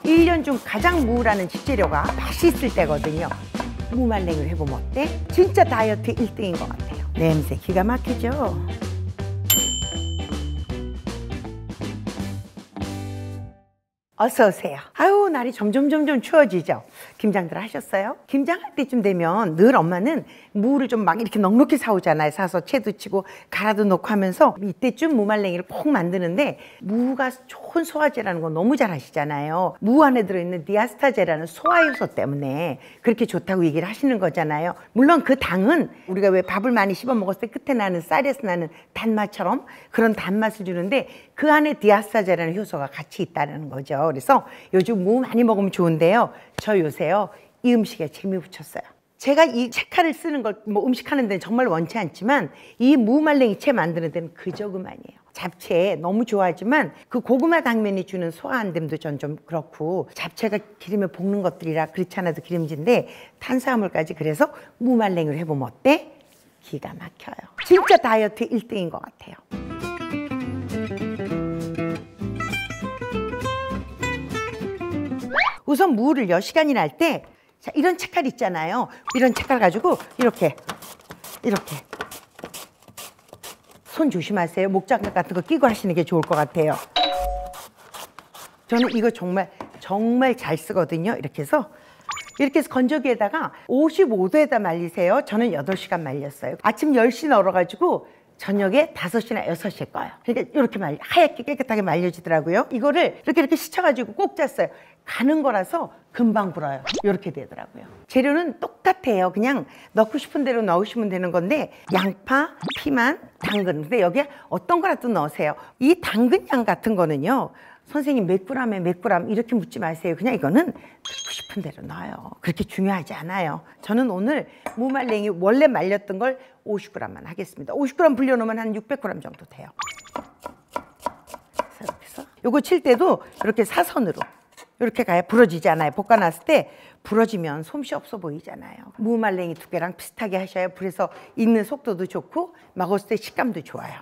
1년 중 가장 무라는 식재료가 맛있을 때거든요. 무말랭이를 해보면 어때? 진짜 다이어트 1등인 것 같아요. 냄새 기가 막히죠? 어서 오세요. 아유, 날이 점점 추워지죠? 김장들 하셨어요? 김장할 때쯤 되면 늘 엄마는 무를 좀 막 이렇게 넉넉히 사오잖아요. 사서 채도 치고 갈아도 넣고 하면서 이때쯤 무말랭이를 꼭 만드는데, 무가 좋은 소화제라는 거 너무 잘 아시잖아요. 무 안에 들어있는 디아스타제라는 소화효소 때문에 그렇게 좋다고 얘기를 하시는 거잖아요. 물론 그 당은 우리가 왜 밥을 많이 씹어 먹었을 때 끝에 나는 쌀에서 나는 단맛처럼 그런 단맛을 주는데, 그 안에 디아스타제라는 효소가 같이 있다는 거죠. 그래서 요즘 무 많이 먹으면 좋은데요. 저 요새요, 이 음식에 재미 붙였어요. 제가 이 채칼을 쓰는 걸 뭐 음식 하는 데는 정말 원치 않지만, 이 무말랭이 채 만드는 데는 그저 그만이에요. 잡채 너무 좋아하지만 그 고구마 당면이 주는 소화 안 됨도 전 좀 그렇고, 잡채가 기름에 볶는 것들이라 그렇지 않아도 기름진데 탄수화물까지, 그래서 무말랭이를 해보면 어때? 기가 막혀요. 진짜 다이어트 1등인 것 같아요. 우선 무를요, 시간이 날 때, 자, 이런 채칼 있잖아요. 이런 채칼 가지고 이렇게 손 조심하세요. 목장갑 같은 거 끼고 하시는 게 좋을 것 같아요. 저는 이거 정말 잘 쓰거든요. 이렇게 해서 건조기에다가 55도에다 말리세요. 저는 8시간 말렸어요. 아침 10시 널어가지고 저녁에 5시나 6시에 꺼요. 그러니까 이렇게 하얗게 깨끗하게 말려지더라고요. 이거를 이렇게 씻어가지고 꼭 짰어요. 가는 거라서 금방 불어요. 이렇게 되더라고요. 재료는 똑같아요. 그냥 넣고 싶은 대로 넣으시면 되는 건데, 양파, 피만, 당근. 근데 여기에 어떤 거라도 넣으세요. 이 당근향 같은 거는요, 선생님 몇 그램에 몇 그램 이렇게 묻지 마세요. 그냥 이거는 넣고 싶은 대로 넣어요. 그렇게 중요하지 않아요. 저는 오늘 무말랭이 원래 말렸던 걸 50g만 하겠습니다. 50g 불려놓으면 한 600g 정도 돼요. 그래서 이렇게 해서 요거 칠 때도 이렇게 사선으로 이렇게 가야 부러지지 않아요. 볶아놨을 때 부러지면 솜씨 없어 보이잖아요. 무말랭이 두께랑 비슷하게 하셔야 불에서 익는 속도도 좋고 먹었을 때 식감도 좋아요.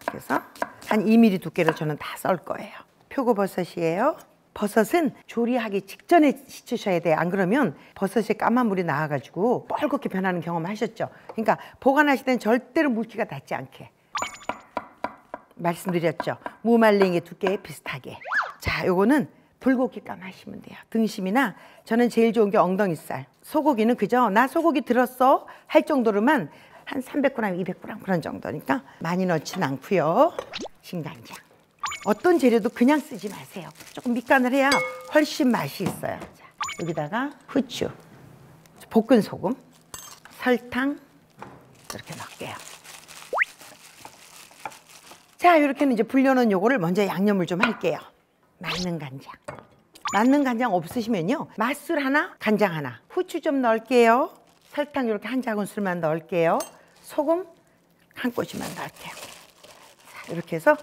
그래서 한 2mm 두께로 저는 다 썰 거예요. 표고버섯이에요. 버섯은 조리하기 직전에 씻으셔야 돼요. 안 그러면 버섯에 까만 물이 나와가지고 뻘겋게 변하는 경험 하셨죠? 그러니까 보관하실 땐 절대로 물기가 닿지 않게 말씀드렸죠. 무말랭이 두께에 비슷하게. 자, 요거는 불고기 감하시면 돼요. 등심이나 저는 제일 좋은 게 엉덩이살. 소고기는 그저 나 소고기 들었어 할 정도로만 한 300g, 200g 그런 정도니까 많이 넣지는 않고요. 진간장. 어떤 재료도 그냥 쓰지 마세요. 조금 밑간을 해야 훨씬 맛이 있어요. 자, 여기다가 후추, 볶은 소금, 설탕 이렇게 넣을게요. 자, 이렇게는 이제 불려놓은 요거를 먼저 양념을 좀 할게요. 맞는 간장. 맞는 간장 없으시면요, 맛술 하나, 간장 하나. 후추 좀 넣을게요. 설탕 이렇게 한 작은술만 넣을게요. 소금 한 꼬집만 넣을게요. 자, 이렇게 해서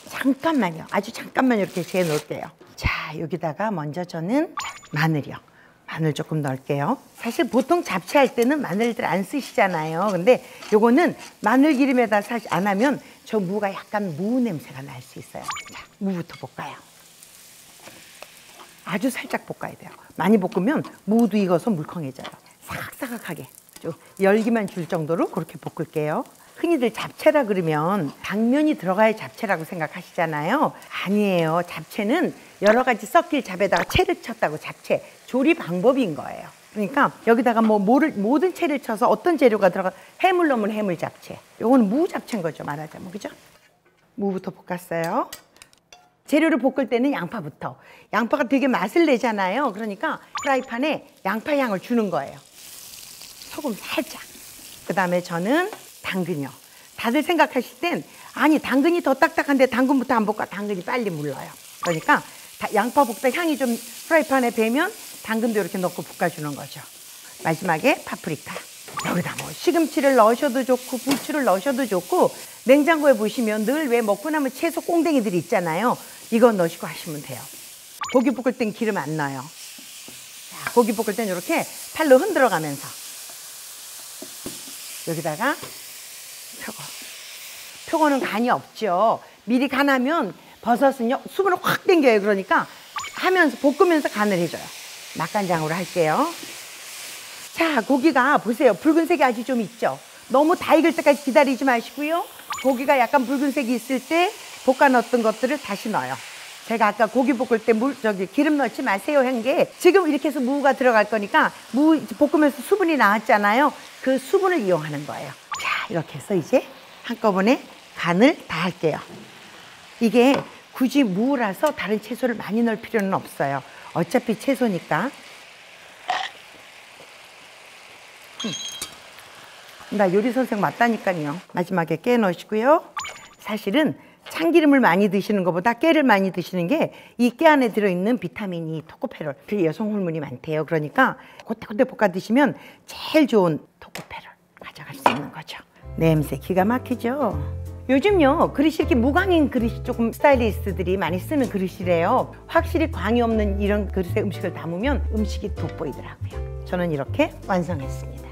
잠깐만요, 아주 잠깐만 이렇게 재어 놓을게요. 자, 여기다가 먼저 저는 마늘이요. 마늘 조금 넣을게요. 사실 보통 잡채할 때는 마늘들 안 쓰시잖아요. 근데 요거는 마늘 기름에다 사실 안 하면 저 무가 약간 무 냄새가 날 수 있어요. 자, 무부터 볶아요. 아주 살짝 볶아야 돼요. 많이 볶으면 무도 익어서 물컹해져요. 사각사각하게 좀 열기만 줄 정도로 그렇게 볶을게요. 흔히들 잡채라 그러면 당면이 들어가야 잡채라고 생각하시잖아요. 아니에요. 잡채는 여러 가지 섞일 잡에다가 채를 쳤다고 잡채. 조리 방법인 거예요. 그러니까 여기다가 모든 채를 쳐서 어떤 재료가 들어가, 해물 넣으면 해물 잡채. 요거는 무 잡채인 거죠, 말하자면. 그죠? 무부터 볶았어요. 재료를 볶을 때는 양파부터. 양파가 되게 맛을 내잖아요. 그러니까 프라이팬에 양파 향을 주는 거예요. 소금 살짝. 그 다음에 저는 당근이요. 다들 생각하실 땐 아니 당근이 더 딱딱한데 당근부터 안 볶아. 당근이 빨리 물러요. 그러니까 양파 볶다 향이 좀 프라이팬에 배면 당근도 이렇게 넣고 볶아주는 거죠. 마지막에 파프리카. 여기다 뭐 시금치를 넣으셔도 좋고 부추를 넣으셔도 좋고, 냉장고에 보시면 늘 왜 먹고 나면 채소 꽁댕이들이 있잖아요. 이거 넣으시고 하시면 돼요. 고기 볶을 땐 기름 안 넣어요. 자, 고기 볶을 땐 이렇게 팔로 흔들어가면서 여기다가 표고. 표고는 간이 없죠. 미리 간하면 버섯은요 수분을 확 당겨요. 그러니까 하면서 볶으면서 간을 해줘요. 맛간장으로 할게요. 자, 고기가 보세요. 붉은색이 아주 좀 있죠. 너무 다 익을 때까지 기다리지 마시고요. 고기가 약간 붉은색이 있을 때 볶아 넣었던 것들을 다시 넣어요. 제가 아까 고기 볶을 때 기름 넣지 마세요 한 게 지금 이렇게 해서 무가 들어갈 거니까 무 볶으면서 수분이 나왔잖아요. 그 수분을 이용하는 거예요. 자, 이렇게 해서 이제 한꺼번에 간을 다 할게요. 이게 굳이 무라서 다른 채소를 많이 넣을 필요는 없어요. 어차피 채소니까. 나 요리 선생 맞다니까요. 마지막에 깨 넣으시고요. 사실은 참기름을 많이 드시는 것보다 깨를 많이 드시는 게 이 깨 안에 들어있는 비타민이 토코페롤, 그 여성 호르몬이 많대요. 그러니까 고때고때 볶아 드시면 제일 좋은 토코페롤 가져갈 수 있는 거죠. 냄새 기가 막히죠. 요즘요 그릇이 이렇게 무광인 그릇이 조금 스타일리스트들이 많이 쓰는 그릇이래요. 확실히 광이 없는 이런 그릇에 음식을 담으면 음식이 돋보이더라고요. 저는 이렇게 완성했습니다.